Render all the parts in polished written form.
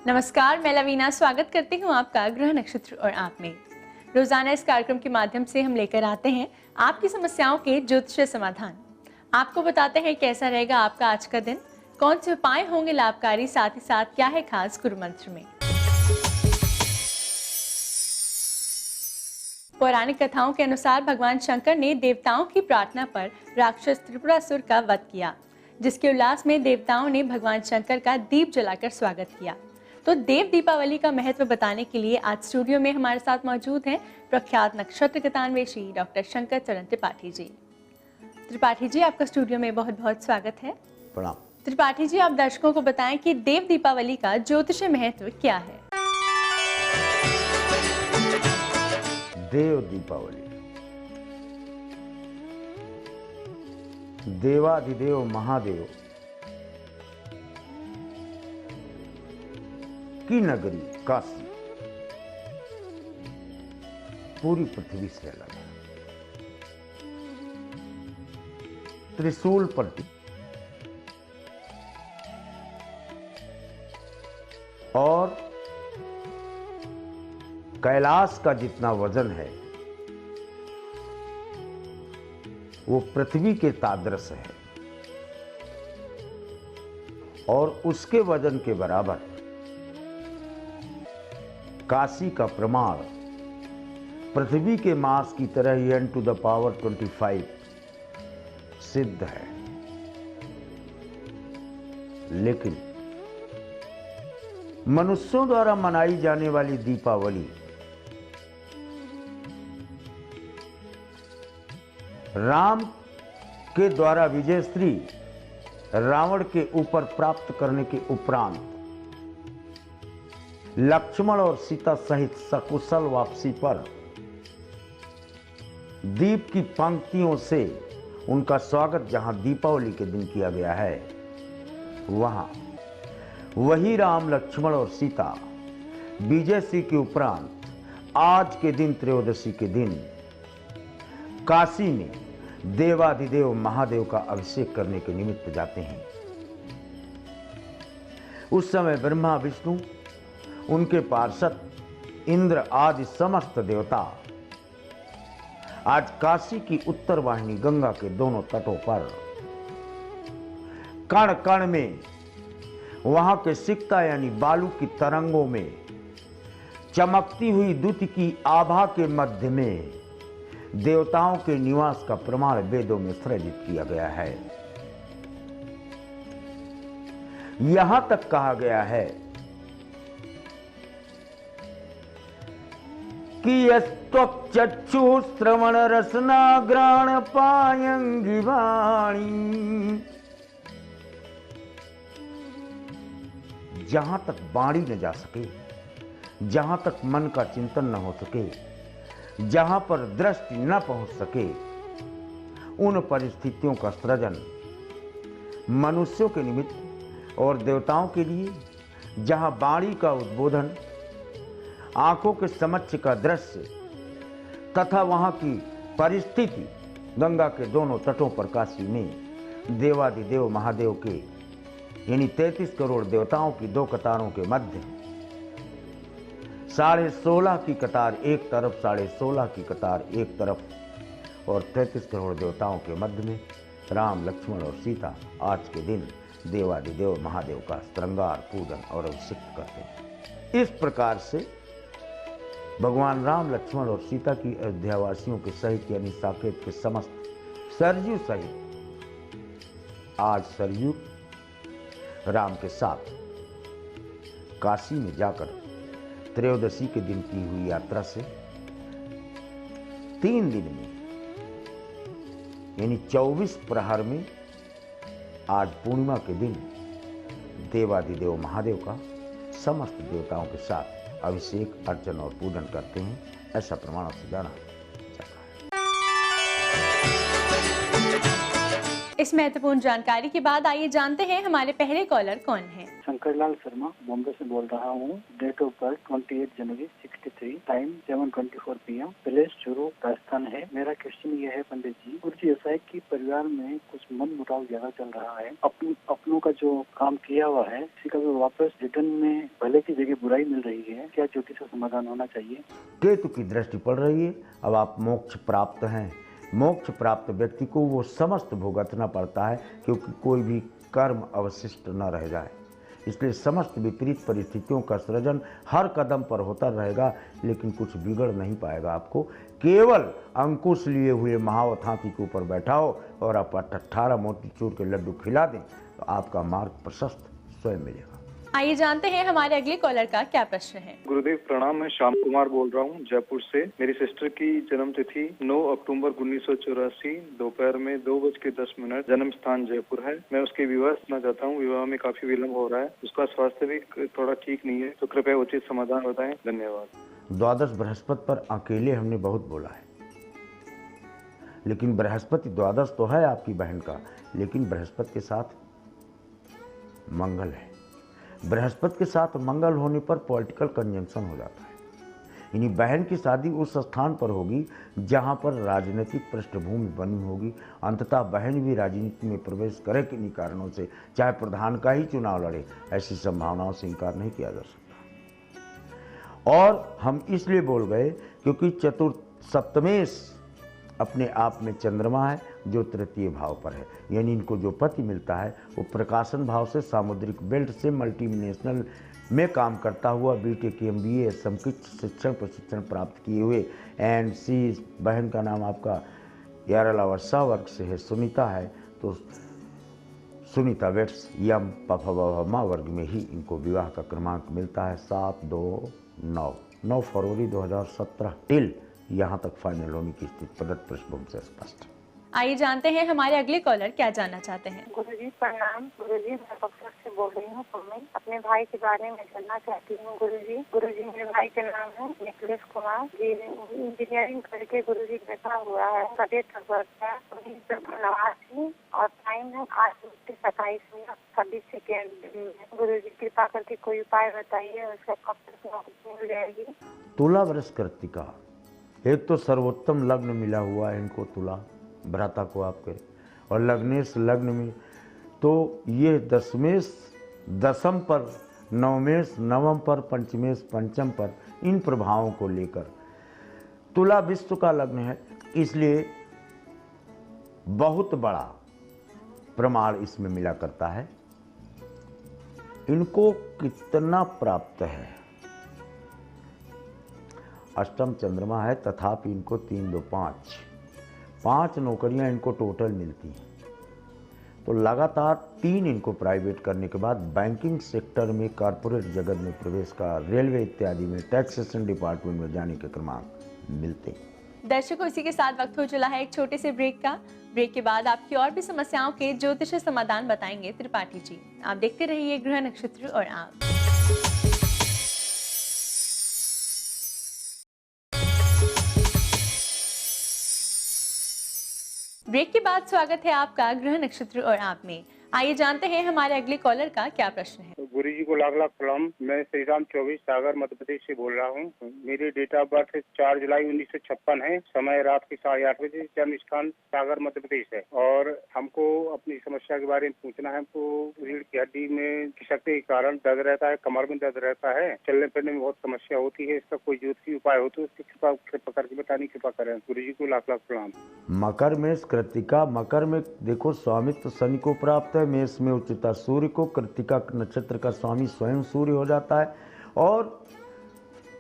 नमस्कार, मैं लवीना स्वागत करती हूँ आपका ग्रह नक्षत्र और आप में। रोजाना इस कार्यक्रम के माध्यम से हम लेकर आते हैं आपकी समस्याओं के ज्योतिषीय समाधान। आपको बताते हैं कैसा रहेगा आपका आज का दिन, कौन से उपाय होंगे लाभकारी, साथ ही साथ क्या है खास गुरु मंत्र में। पौराणिक कथाओं के अनुसार भगवान शंकर ने देवताओं की प्रार्थना पर राक्षस त्रिपुरासुर का वध किया, जिसके उल्लास में देवताओं ने भगवान शंकर का दीप जलाकर स्वागत किया। तो देव दीपावली का महत्व बताने के लिए आज स्टूडियो में हमारे साथ मौजूद हैं प्रख्यात नक्षत्र गतान्वेषी डॉक्टर शंकर चरण त्रिपाठी जी। त्रिपाठी जी, आपका स्टूडियो में बहुत बहुत स्वागत है। प्रणाम। त्रिपाठी जी, आप दर्शकों को बताएं कि देव दीपावली का ज्योतिषीय महत्व क्या है। देव दीपावली देवाधिदेव महादेव की नगरी काशी पूरी पृथ्वी से अलग है। त्रिशूल पट्टी और कैलाश का जितना वजन है वो पृथ्वी के तादृश है और उसके वजन के बराबर काशी का प्रमाण पृथ्वी के मास की तरह ही 10⁻25 सिद्ध है। लेकिन मनुष्यों द्वारा मनाई जाने वाली दीपावली राम के द्वारा विजय श्री रावण के ऊपर प्राप्त करने के उपरांत लक्ष्मण और सीता सहित सकुशल वापसी पर दीप की पंक्तियों से उनका स्वागत जहां दीपावली के दिन किया गया है, वहां वही राम, लक्ष्मण और सीता विजयश्री के उपरांत आज के दिन त्रयोदशी के दिन काशी में देवाधिदेव महादेव का अभिषेक करने के निमित्त जाते हैं। उस समय ब्रह्मा, विष्णु, उनके पार्षद इंद्र आदि समस्त देवता आज काशी की उत्तर वाहिनी गंगा के दोनों तटों पर कण कण में वहां के सिक्का यानी बालू की तरंगों में चमकती हुई द्युति की आभा के मध्य में देवताओं के निवास का प्रमाण वेदों में सृजित किया गया है। यहां तक कहा गया है कि यस्त्वक्चक्षु श्रवण रसना ग्राण पायंगी वाणी। जहां तक वाणी न जा सके, जहां तक मन का चिंतन न हो सके, जहां पर दृष्टि न पहुंच सके, उन परिस्थितियों का सृजन मनुष्यों के निमित्त और देवताओं के लिए, जहां वाणी का उद्बोधन, आंखों के समक्ष का दृश्य तथा वहां की परिस्थिति गंगा के दोनों तटों पर काशी में देवाधिदेव महादेव के यानी 33 करोड़ देवताओं की दो कतारों के मध्य 16.5 की कतार एक तरफ, 16.5 की कतार एक तरफ और 33 करोड़ देवताओं के मध्य में राम, लक्ष्मण और सीता आज के दिन देवाधिदेव महादेव का श्रृंगार, पूजन और अभिषेक करते हैं। इस प्रकार से भगवान राम, लक्ष्मण और सीता की अयोध्यावासियों के सहित यानी साकेत के समस्त सरयू सहित आज सरयू राम के साथ काशी में जाकर त्रयोदशी के दिन की हुई यात्रा से 3 दिन में यानी 24 प्रहर में आज पूर्णिमा के दिन देवाधिदेव महादेव का समस्त देवताओं के साथ अभिषेक, अर्चन और पूजन करते हैं, ऐसा प्रमाणों से जाना जाता है। इस महत्वपूर्ण जानकारी के बाद आइए जानते हैं हमारे पहले कॉलर कौन हैं। शंकरलाल शर्मा बॉम्बे से बोल रहा हूँ। डेट ऑफ बर्थ 28 जनवरी 63, time 7:24 PM, place Churu Rajasthan है। मेरा क्वेश्चन ये है पंडित जी, कुछ ऐसा है कि परिवार में कुछ मन मुटाव ज्यादा चल रहा है। अपनों का जो काम किया हुआ है किसी का भी वापस रिटर्न में भले की बुराई मिल रही है, क्या ज्योतिष से समाधान होना चाहिए? केतु की दृष्टि पड़ रही है, अब आप मोक्ष प्राप्त हैं। मोक्ष प्राप्त व्यक्ति को वो समस्त भुगतना पड़ता है, क्योंकि कोई भी कर्म अवशिष्ट न रह जाए। इसलिए समस्त विपरीत परिस्थितियों का सृजन हर कदम पर होता रहेगा, लेकिन कुछ बिगड़ नहीं पाएगा आपको। केवल अंकुश लिए हुए महावत हाथी के ऊपर बैठाओ और आप 18 मोतीचूर के लड्डू खिला दें तो आपका मार्ग प्रशस्त स्वयं मिलेगा। आइए जानते हैं हमारे अगले कॉलर का क्या प्रश्न है। गुरुदेव प्रणाम, मैं श्याम कुमार बोल रहा हूँ जयपुर से। मेरी सिस्टर की जन्म तिथि 9 अक्टूबर 1984 दोपहर में 2:10 जन्म स्थान जयपुर है। मैं उसके विवाह करना चाहता हूँ। विवाह में काफी विलम्ब हो रहा है, उसका स्वास्थ्य भी थोड़ा ठीक नहीं है, तो कृपया उचित समाधान बताएं। धन्यवाद। द्वादश बृहस्पति पर अकेले हमने बहुत बोला है, लेकिन बृहस्पति द्वादश तो है आपकी बहन का, लेकिन बृहस्पति के साथ मंगल है। बृहस्पति के साथ मंगल होने पर पॉलिटिकल कंजंक्शन हो जाता है, यानी बहन की शादी उस स्थान पर होगी जहां पर राजनीतिक पृष्ठभूमि बनी होगी। अंततः बहन भी राजनीति में प्रवेश करे किन्हीं कारणों से, चाहे प्रधान का ही चुनाव लड़े, ऐसी संभावनाओं से इनकार नहीं किया जा सकता। और हम इसलिए बोल गए क्योंकि चतुर्थ सप्तमेश अपने आप में चंद्रमा है जो तृतीय भाव पर है, यानी इनको जो पति मिलता है वो प्रकाशन भाव से सामुद्रिक बेल्ट से मल्टीनेशनल में काम करता हुआ बीटेक MBA समकक्ष शिक्षण प्रशिक्षण प्राप्त किए हुए NC, बहन का नाम आपका यारलावस्सा वर्ग से है, सुनीता है, तो सुनीता वेट्स यम पफमा वर्ग में ही इनको विवाह का क्रमांक मिलता है 7-2-9 फरवरी 2017 टिल यहाँ तक फाइनल होने की स्थिति प्रदत्त पृष्ठभूमि से स्पष्ट है। आइए जानते हैं हमारे अगले कॉलर क्या जानना चाहते हैं। गुरुजी प्रणाम। गुरुजी मैं बक्सर से बोल रही हूँ। मैं अपने भाई के बारे में जानना चाहती हूँ। गुरुजी मेरे भाई का नाम है निखिलेश कुमार जी। इंजीनियरिंग करके गुरुजी बैठा हुआ है। का डेट ऑफ बर्थ है 1989 और टाइम है 8:27 सेकेंड। गुरुजी कृपा करके कोई उपाय बताइए, उसका कब तक नौकरी मिल जाएगी। तुला वृष कृत्तिका, एक तो सर्वोत्तम लग्न मिला हुआ है इनको तुला भ्राता को आपके, और लग्नेश लग्न में तो ये दशमेश दशम पर, नवमेश नवम पर, पंचमेश पंचम पर, इन प्रभावों को लेकर तुला विश्व का लग्न है, इसलिए बहुत बड़ा प्रमाण इसमें मिला करता है। इनको कितना प्राप्त है, अष्टम चंद्रमा है, तथापि इनको 3-2-5 नौकरियां इनको टोटल मिलती हैं। तो लगातार 3 इनको प्राइवेट करने के बाद बैंकिंग सेक्टर में, कॉरपोरेट जगत में प्रवेश का, रेलवे इत्यादि में, टैक्सेशन डिपार्टमेंट में जाने के क्रमांक मिलते। दर्शकों, इसी के साथ वक्त हो चला है एक छोटे से ब्रेक का। ब्रेक के बाद आपकी और भी समस्याओं के ज्योतिष समाधान बताएंगे त्रिपाठी जी। आप देखते रहिए ग्रह नक्षत्र और आप। ब्रेक के बाद स्वागत है आपका ग्रह नक्षत्र और आप में। आइए जानते हैं हमारे अगले कॉलर का क्या प्रश्न है। गुरु जी को लाख लाख प्रणाम। मैं श्री राम 24 सागर मध्य प्रदेश से बोल रहा हूँ। मेरी डेट ऑफ बर्थ 4 जुलाई 1956 है। समय रात के 8:30 बजे। जन्म स्थान सागर मध्य प्रदेश है। और हमको अपनी समस्या के बारे में पूछना है। हमको रीढ़ की हड्डी में खिसकने के कारण दर्द रहता है, कमर में दर्द रहता है, चलने फिरने में बहुत समस्या होती है। इसका कोई ज्योतिषी उपाय हो तो उसकी कृपा करके बताने कृपा करें। गुरु जी को लाख लाख प्रणाम। मकर में कृत्तिका, मकर में देखो स्वामित्व शनि को प्राप्त है, मेष में उच्चता सूर्य को, कृत्तिका नक्षत्र का स्वामी स्वयं सूर्य हो जाता है। और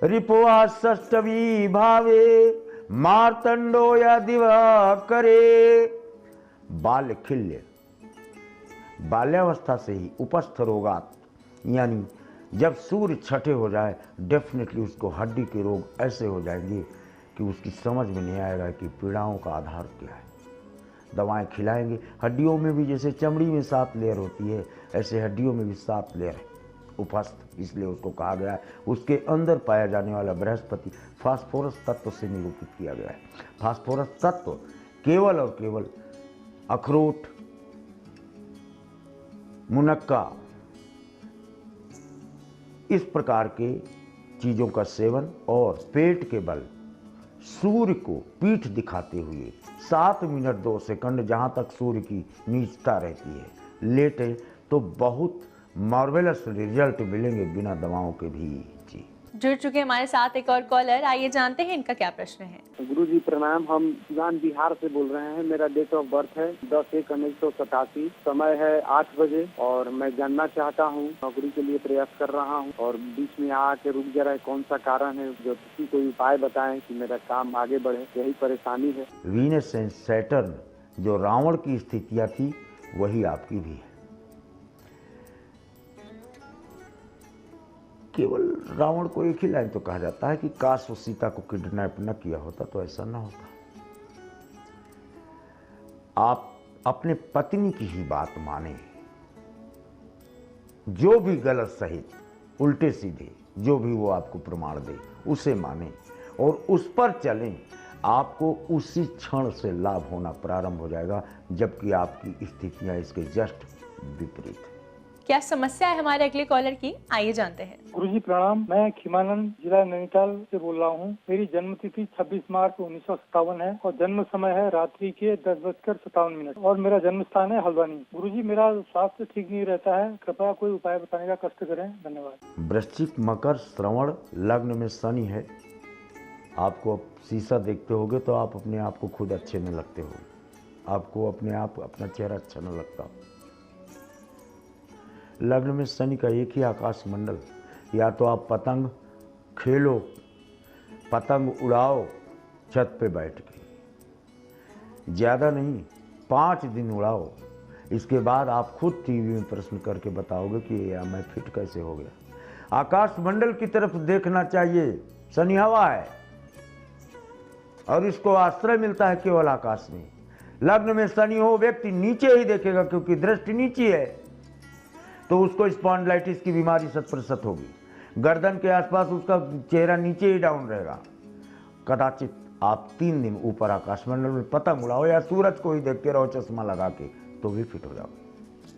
रिपुआ षष्ठवी भावे मार्तंडो या दिवा करे, बाल्यखिल्य, बाल्यावस्था से ही उपस्थ रोगात, यानी जब सूर्य छठे हो जाए डेफिनेटली उसको हड्डी के रोग ऐसे हो जाएंगे कि उसकी समझ में नहीं आएगा कि पीड़ाओं का आधार क्या है। दवाएं खिलाएंगे, हड्डियों में भी जैसे चमड़ी में 7 लेयर होती है, ऐसे हड्डियों में भी 7 लेयर है उपस्थ, इसलिए उसको कहा गया है। उसके अंदर पाया जाने वाला बृहस्पति फास्फोरस तत्व से निरूपित किया गया है। फास्फोरस तत्व केवल और केवल अखरोट, मुनक्का, इस प्रकार के चीज़ों का सेवन और पेट के बल सूर्य को पीठ दिखाते हुए 7 मिनट 2 सेकंड जहाँ तक सूर्य की नीचता रहती है लेटे तो बहुत मार्वेलस रिजल्ट मिलेंगे बिना दवाओं के भी। जी जुड़ चुके हमारे साथ एक और कॉलर, आइए जानते हैं इनका क्या प्रश्न है। गुरुजी प्रणाम, हम सिवान बिहार से बोल रहे हैं। मेरा डेट ऑफ बर्थ है 10/1/1987, समय है 8 बजे और मैं जानना चाहता हूँ, नौकरी के लिए प्रयास कर रहा हूँ और बीच में आके रुक जा रहा है, कौन सा कारण है? जो किसी कोई उपाय बताएं कि मेरा काम आगे बढ़े, यही परेशानी है। वीनस एंड सैटर्न जो रावण की स्थितियाँ थी वही आपकी भी है। केवल रावण को एक ही लाइन तो कहा जाता है कि काश वो सीता को किडनैप न किया होता तो ऐसा न होता। आप अपने पत्नी की ही बात माने, जो भी गलत सही उल्टे सीधे जो भी वो आपको प्रमाण दे उसे माने और उस पर चलें। आपको उसी क्षण से लाभ होना प्रारंभ हो जाएगा, जबकि आपकी स्थितियां इसके जस्ट विपरीत है। क्या समस्या है हमारे अगले कॉलर की, आइए जानते हैं। गुरुजी प्रणाम, मैं खीमानंद जिला नैनीताल से बोल रहा हूँ। मेरी जन्म तिथि 26 मार्च 1957 है और जन्म समय है रात्रि के 10:57 और मेरा जन्म स्थान है हल्द्वानी। गुरुजी मेरा स्वास्थ्य ठीक नहीं रहता है, कृपया कोई उपाय बताने का कष्ट करें, धन्यवाद। वृश्चिक, मकर, श्रवण लग्न में शनि है। आपको अब शीशा देखते होगे तो आप अपने आप को खुद अच्छे न लगते हो, आपको अपने आप अपना चेहरा अच्छा न लगता। लग्न में शनि का एक ही आकाश मंडल, या तो आप पतंग खेलो, पतंग उड़ाओ छत पे बैठ के, ज़्यादा नहीं 5 दिन उड़ाओ। इसके बाद आप खुद टीवी में प्रश्न करके बताओगे कि या मैं फिट कैसे हो गया। आकाश मंडल की तरफ देखना चाहिए, शनि हवा है और इसको आश्रय मिलता है केवल आकाश में। लग्न में शनि हो व्यक्ति नीचे ही देखेगा क्योंकि दृष्टि नीचे है, तो उसको स्पॉन्डिलाइटिस की बीमारी 100% होगी। गर्दन के आसपास उसका चेहरा नीचे ही डाउन रहेगा। कदाचित आप 3 दिन ऊपर आकाशमंडल में पतंग उड़ाओ या सूरज को ही देखते रहो चश्मा लगा के, तो भी फिट हो जाओ।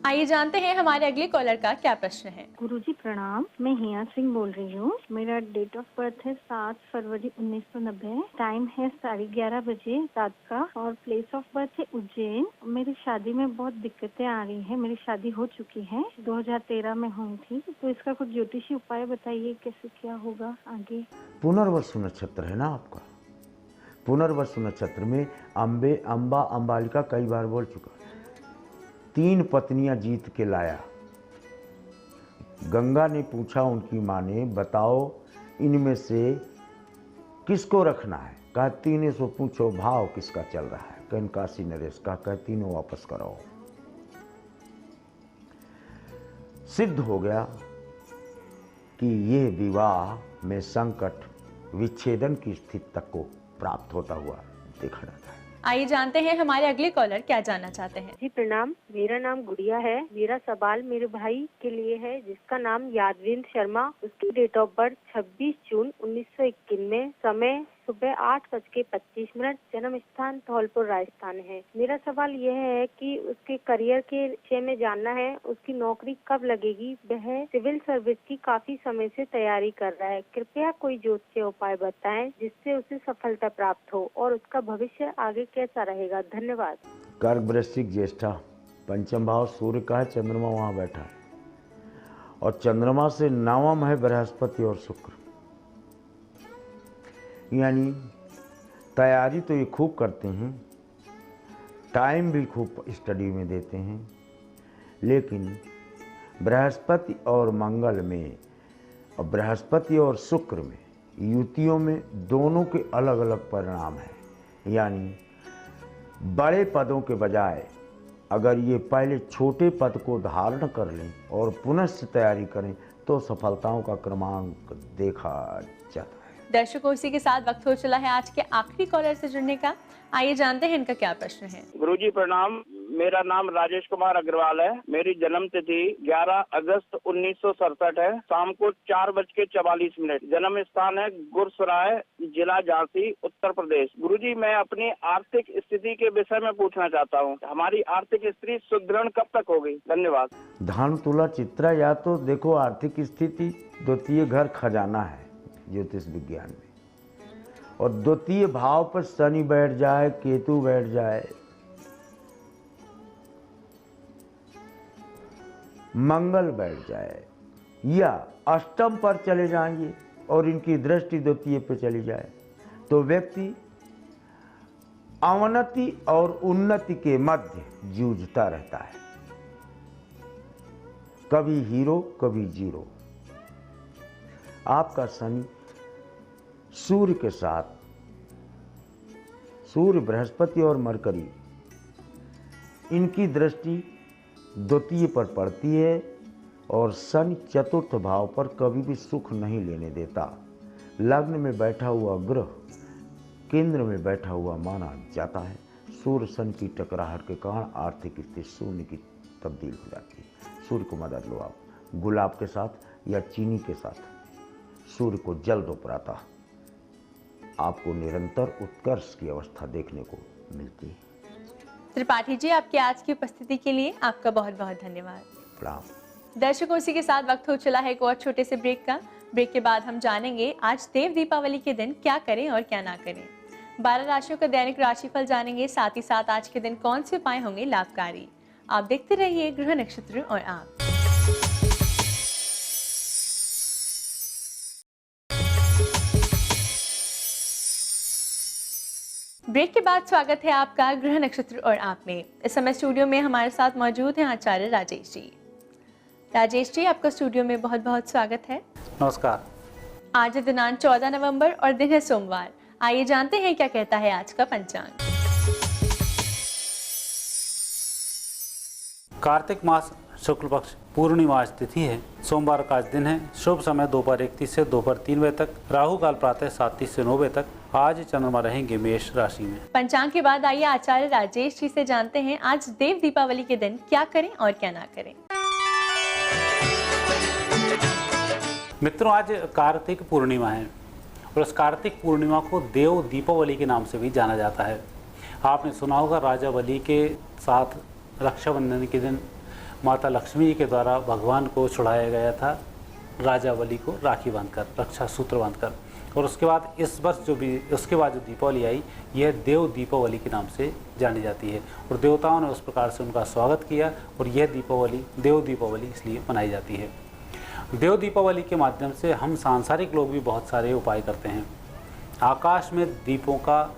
आइए जानते हैं हमारे अगले कॉलर का क्या प्रश्न है। गुरुजी प्रणाम, मैं हिया सिंह बोल रही हूँ। मेरा डेट ऑफ बर्थ है 7 फरवरी 1990, टाइम है 11:30 बजे रात का और प्लेस ऑफ बर्थ है उज्जैन। मेरी शादी में बहुत दिक्कतें आ रही हैं। मेरी शादी हो चुकी है, 2013 में हुई थी, तो इसका कुछ ज्योतिषी उपाय बताइए, कैसे क्या होगा आगे। पुनर्वसु नक्षत्र है ना आपका। पुनर्वसु नक्षत्र में अंबालिका कई बार बोल चुका, 3 पत्नियां जीत के लाया। गंगा ने पूछा उनकी माँ ने, बताओ इनमें से किसको रखना है? कहा 3 से पूछो भाव किसका चल रहा है। कहीं काशी नरेश कहा तीनों वापस कराओ। सिद्ध हो गया कि ये विवाह में संकट विच्छेदन की स्थिति तक को प्राप्त होता हुआ देखा जाता है। आइए जानते हैं हमारे अगले कॉलर क्या जानना चाहते हैं। जी प्रणाम, मेरा नाम गुड़िया है। मेरा सवाल मेरे भाई के लिए है जिसका नाम यादविंद शर्मा। उसकी डेट ऑफ बर्थ 26 जून 1921 में, समय सुबह 8:25, जन्म स्थान धौलपुर राजस्थान है। मेरा सवाल यह है कि उसके करियर के विषय में जानना है, उसकी नौकरी कब लगेगी। वह सिविल सर्विस की काफी समय से तैयारी कर रहा है। कृपया कोई ज्योतिष उपाय बताएं जिससे उसे सफलता प्राप्त हो और उसका भविष्य आगे कैसा रहेगा, धन्यवाद। कर्क, वृश्चिक, ज्येष्ठा, पंचम भाव सूर्य का है, चंद्रमा वहाँ बैठा है और चंद्रमा से नवम है बृहस्पति और शुक्र। यानी तैयारी तो ये खूब करते हैं, टाइम भी खूब स्टडी में देते हैं, लेकिन बृहस्पति और मंगल में और बृहस्पति और शुक्र में युतियों में दोनों के अलग अलग परिणाम हैं। यानी बड़े पदों के बजाय अगर ये पहले छोटे पद को धारण कर लें और पुनः तैयारी करें तो सफलताओं का क्रमांक देखा जाता है। दर्शकों, इसी के साथ वक्त हो चला है आज के आखिरी कॉलर से जुड़ने का। आइए जानते हैं इनका क्या प्रश्न है। गुरुजी प्रणाम, मेरा नाम राजेश कुमार अग्रवाल है। मेरी जन्म तिथि 11 अगस्त 1967 है, शाम को 4:44। जन्म स्थान है गुरसराय, जिला झांसी, उत्तर प्रदेश। गुरुजी मैं अपनी आर्थिक स्थिति के विषय में पूछना चाहता हूँ, हमारी आर्थिक स्थिति सुदृढ़ कब तक होगी, धन्यवाद। धन, तुला, चित्रा, या तो देखो आर्थिक स्थिति द्वितीय घर खजाना है ज्योतिष विज्ञान में, और द्वितीय भाव पर शनि बैठ जाए, केतु बैठ जाए, मंगल बैठ जाए या अष्टम पर चले जाएंगे और इनकी दृष्टि द्वितीय पर चली जाए तो व्यक्ति अवनति और उन्नति के मध्य जूझता रहता है, कभी हीरो कभी जीरो। आपका शनि सूर्य के साथ, सूर्य बृहस्पति और मरकरी इनकी दृष्टि द्वितीय पर पड़ती है और शनि चतुर्थ भाव पर कभी भी सुख नहीं लेने देता। लग्न में बैठा हुआ ग्रह केंद्र में बैठा हुआ माना जाता है। सूर्य शनि की टकराहट के कारण आर्थिक स्थिति शून्य की तब्दील हो जाती है। सूर्य को मदद लो आप गुलाब के साथ या चीनी के साथ। सूर्य को जल दो प्रातः, आपको निरंतर उत्कर्ष की अवस्था देखने को मिलती है। त्रिपाठी जी, आपकी आज की उपस्थिति के लिए आपका बहुत बहुत धन्यवाद। प्रणाम। दर्शकों, इसी के साथ वक्त हो चला है एक और छोटे से ब्रेक का। ब्रेक के बाद हम जानेंगे आज देव दीपावली के दिन क्या करें और क्या ना करें। 12 राशियों का दैनिक राशिफल जानेंगे, साथ ही साथ आज के दिन कौन से उपाय होंगे लाभकारी। आप देखते रहिए ग्रह नक्षत्र और आप। ब्रेक के बाद स्वागत है आपका ग्रह नक्षत्र और आप में। इस समय स्टूडियो में हमारे साथ मौजूद हैं आचार्य राजेश जी। राजेश जी, आपका स्टूडियो में बहुत बहुत स्वागत है। नमस्कार। आज है दिनांक 14 नवंबर और दिन है सोमवार। आइए जानते हैं क्या कहता है आज का पंचांग। कार्तिक मास शुक्ल पक्ष पूर्णिमा तिथि है। सोमवार का आज दिन है। शुभ समय दोपहर 1:30 से दोपहर 3 बजे तक। राहु काल प्रातः 7:30 से 9 बजे तक। आज चंद्रमा रहेंगे मेष राशि में। पंचांग के बाद आइए आचार्य राजेश जी से जानते हैं आज देव दीपावली के दिन क्या करें और क्या ना करें। मित्रों, आज कार्तिक पूर्णिमा है और उस कार्तिक पूर्णिमा को देव दीपावली के नाम से भी जाना जाता है। आपने सुना होगा राजा बलि के साथ रक्षाबंधन के दिन माता लक्ष्मी के द्वारा भगवान को छुड़ाया गया था, राजा बलि को राखी बांधकर, रक्षा सूत्र बांधकर। और उसके बाद इस वर्ष जो दीपावली आई, यह देव दीपावली के नाम से जानी जाती है और देवताओं ने उस प्रकार से उनका स्वागत किया और यह दीपावली देव दीपावली इसलिए मनाई जाती है। देव दीपावली के माध्यम से हम सांसारिक लोग भी बहुत सारे उपाय करते हैं। आकाश में दीपों का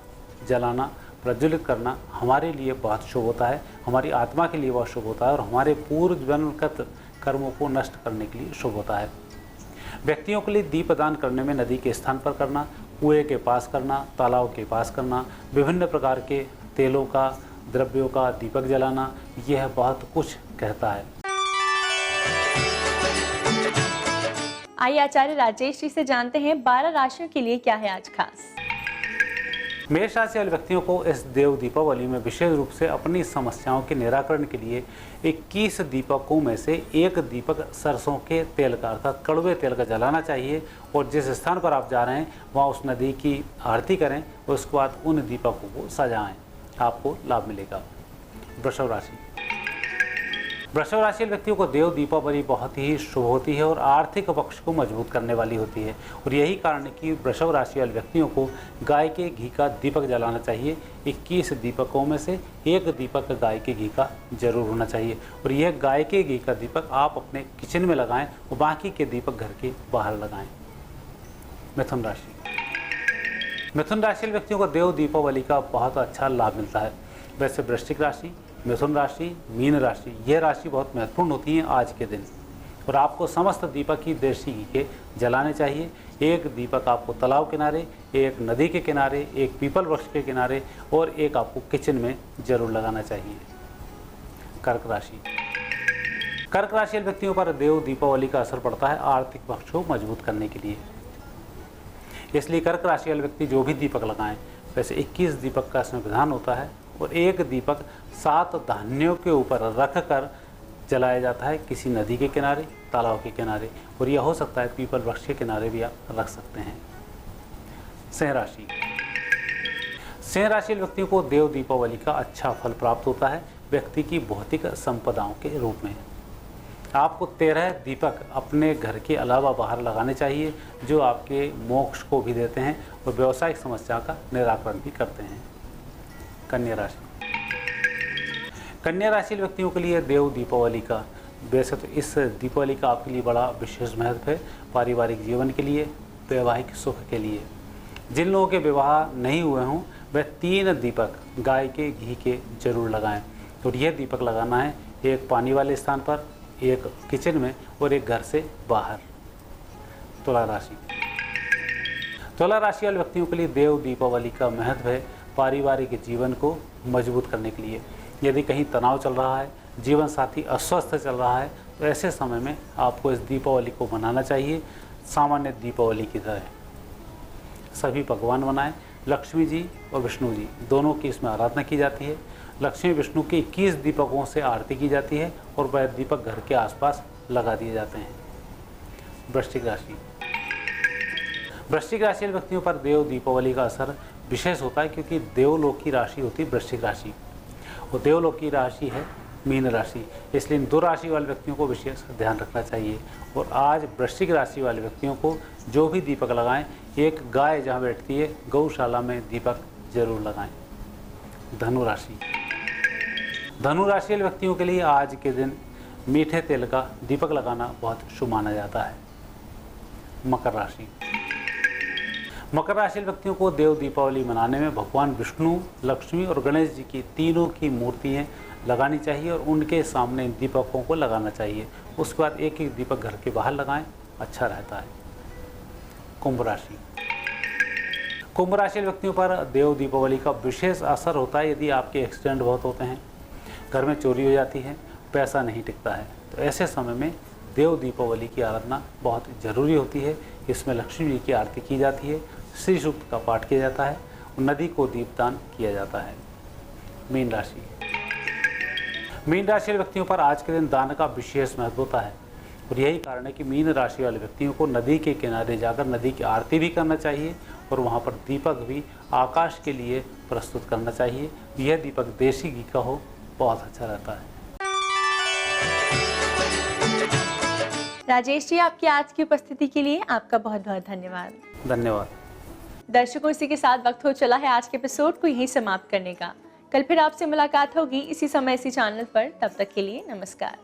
जलाना, प्रज्वलित करना हमारे लिए बहुत शुभ होता है, हमारी आत्मा के लिए बहुत शुभ होता है और हमारे पूर्व जन्मगत कर्मों को नष्ट करने के लिए शुभ होता है। व्यक्तियों के लिए दीपदान करने में नदी के स्थान पर करना, कुएं के पास करना, तालाब के पास करना, विभिन्न प्रकार के तेलों का, द्रव्यों का दीपक जलाना, यह बहुत कुछ कहता है। आइए आचार्य राजेश जी से जानते हैं 12 राशियों के लिए क्या है आज खास। मेष राशि वाले व्यक्तियों को इस देव दीपावली में विशेष रूप से अपनी समस्याओं के निराकरण के लिए 21 दीपकों में से एक दीपक सरसों के तेल का अर्थात कड़वे तेल का जलाना चाहिए और जिस स्थान पर आप जा रहे हैं वहाँ उस नदी की आरती करें और उसके बाद उन दीपकों को सजाएं, आपको लाभ मिलेगा। वृषभ राशि व्यक्तियों को देव दीपावली बहुत ही शुभ होती है और आर्थिक पक्ष को मजबूत करने वाली होती है और यही कारण है कि वृषभ राशि वाले व्यक्तियों को गाय के घी का दीपक जलाना चाहिए। 21 दीपकों में से एक दीपक गाय के घी का जरूर होना चाहिए और यह गाय के घी का दीपक आप अपने किचन में लगाएं और बाकी के दीपक घर के बाहर लगाएं। मिथुन राशि वाले व्यक्तियों को देव दीपावली का बहुत अच्छा लाभ मिलता है। वैसे वृश्चिक राशि, मिथुन राशि, मीन राशि, यह राशि बहुत महत्वपूर्ण होती है आज के दिन और आपको समस्त दीपक ही देशी घी के जलाने चाहिए। एक दीपक आपको तालाब किनारे, एक नदी के किनारे, एक पीपल वृक्ष के किनारे और एक आपको किचन में जरूर लगाना चाहिए। कर्क राशि वाले व्यक्तियों पर देव दीपावली का असर पड़ता है आर्थिक पक्ष को मजबूत करने के लिए, इसलिए कर्क राशि वाले व्यक्ति जो भी दीपक लगाएं, वैसे 21 दीपक का इसमें विधान होता है और एक दीपक 7 धान्यों के ऊपर रख कर जलाया जाता है किसी नदी के किनारे, तालाब के किनारे और यह हो सकता है पीपल वृक्ष के किनारे भी आप रख सकते हैं। सिंह राशि व्यक्तियों को देव दीपावली का अच्छा फल प्राप्त होता है व्यक्ति की भौतिक संपदाओं के रूप में। आपको 13 दीपक अपने घर के अलावा बाहर लगाने चाहिए जो आपके मोक्ष को भी देते हैं और व्यावसायिक समस्या का निराकरण भी करते हैं। कन्या राशि व्यक्तियों के लिए देव दीपावली का वैसे तो इस दीपावली का आपके लिए बड़ा विशेष महत्व है, पारिवारिक जीवन के लिए, वैवाहिक सुख के लिए। जिन लोगों के विवाह नहीं हुए हों वह 3 दीपक गाय के घी के जरूर लगाएं। और यह दीपक लगाना है एक पानी वाले स्थान पर, एक किचन में और एक घर से बाहर। तुला राशि। तुला राशि वाले व्यक्तियों के लिए देव दीपावली का महत्व है पारिवारिक जीवन को मजबूत करने के लिए। यदि कहीं तनाव चल रहा है, जीवन साथी अस्वस्थ चल रहा है, तो ऐसे समय में आपको इस दीपावली को मनाना चाहिए सामान्य दीपावली की तरह। सभी पकवान बनाएं। लक्ष्मी जी और विष्णु जी दोनों की इसमें आराधना की जाती है। लक्ष्मी विष्णु की 21 दीपकों से आरती की जाती है और वह दीपक घर के आसपास लगा दिए जाते हैं। वृश्चिक राशि। वृश्चिक राशि वाले व्यक्तियों पर देव दीपावली का असर विशेष होता है, क्योंकि देवलोक की राशि होती है वृश्चिक राशि और देवलोक की राशि है मीन राशि। इसलिए इन 2 राशि वाले व्यक्तियों को विशेष ध्यान रखना चाहिए। और आज वृश्चिक राशि वाले व्यक्तियों को जो भी दीपक लगाएं, एक गाय जहां बैठती है गौशाला में दीपक जरूर लगाएं। धनु राशि। धनु राशि वाले व्यक्तियों के लिए आज के दिन मीठे तेल का दीपक लगाना बहुत शुभ माना जाता है। मकर राशि। मकर राशि वाले व्यक्तियों को देव दीपावली मनाने में भगवान विष्णु, लक्ष्मी और गणेश जी की तीनों की मूर्तियाँ लगानी चाहिए और उनके सामने इन दीपकों को लगाना चाहिए। उसके बाद एक एक दीपक घर के बाहर लगाएं, अच्छा रहता है। कुंभ राशि। कुंभ राशि वाले व्यक्तियों पर देव दीपावली का विशेष असर होता है यदि आपके एक्सीडेंट बहुत होते हैं, घर में चोरी हो जाती है, पैसा नहीं टिकता है, तो ऐसे समय में देव दीपावली की आराधना बहुत ज़रूरी होती है। इसमें लक्ष्मी जी की आरती की जाती है, श्री सूक्त का पाठ किया जाता है और नदी को दीपदान किया जाता है। मीन राशि। मीन राशि वाले व्यक्तियों पर आज के दिन दान का विशेष महत्व होता है और यही कारण है कि मीन राशि वाले व्यक्तियों को नदी के किनारे जाकर नदी की आरती भी करना चाहिए और वहाँ पर दीपक भी आकाश के लिए प्रस्तुत करना चाहिए। यह दीपक देसी घी का हो, बहुत अच्छा रहता है। राजेश जी, आपकी आज की उपस्थिति के लिए आपका बहुत बहुत धन्यवाद। धन्यवाद। दर्शकों, इसी के साथ वक्त हो चला है आज के एपिसोड को यहीं समाप्त करने का। कल फिर आपसे मुलाकात होगी इसी समय इसी चैनल पर। तब तक के लिए नमस्कार।